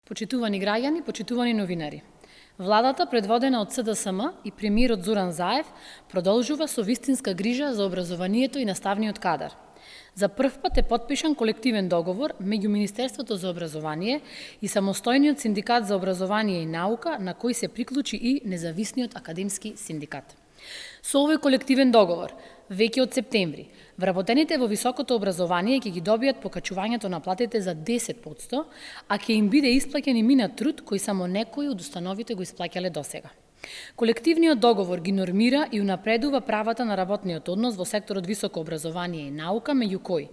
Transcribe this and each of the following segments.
Почитувани граѓани, почитувани новинари. Владата, предводена од СДСМ и премиерот Зоран Заев, продолжува со вистинска грижа за образованието и наставниот кадар. За прв пат е потпишан колективен договор меѓу Министерството за образование и самостојниот синдикат за образование и наука, на кој се приклучи и независниот академски синдикат. Со овој колективен договор, веќе од септември, вработените во високото образование ќе ги добијат покачувањето на платите за 10%, а ќе им биде исплаќен и минат труд кој само некои од установите го исплаќале досега. Колективниот договор ги нормира и унапредува правата на работниот однос во секторот високо образование и наука, меѓу кои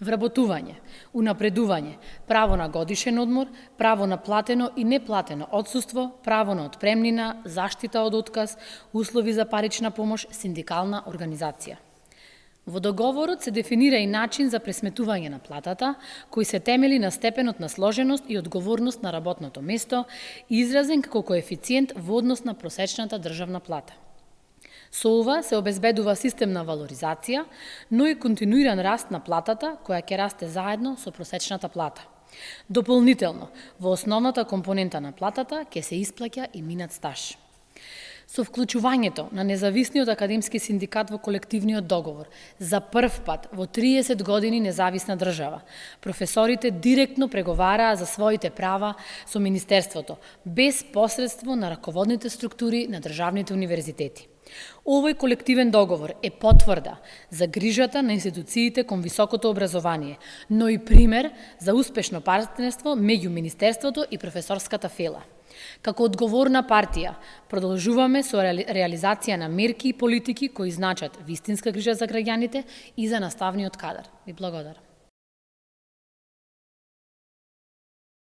вработување, унапредување, право на годишен одмор, право на платено и неплатено отсуство, право на отпремнина, заштита од отказ, услови за парична помош, синдикална организација. Во договорот се дефинира и начин за пресметување на платата, кој се темели на степенот на сложеност и одговорност на работното место, изразен како коефициент во однос на просечната државна плата. Со ова се обезбедува систем на валоризација, но и континуиран раст на платата, која ќе расте заедно со просечната плата. Дополнително, во основната компонента на платата ќе се исплаќа и минат стаж. Со вклучувањето на независниот академски синдикат во колективниот договор, за прв пат во 30 години независна држава, професорите директно преговараа за своите права со Министерството, без посредство на раководните структури на државните универзитети. Овој колективен договор е потврда за грижата на институциите кон високото образование, но и пример за успешно партнерство меѓу Министерството и професорската фела. Како одговорна партија, продолжуваме со реализација на мерки и политики кои значат вистинска грижа за граѓаните и за наставниот кадар. Ви благодарам.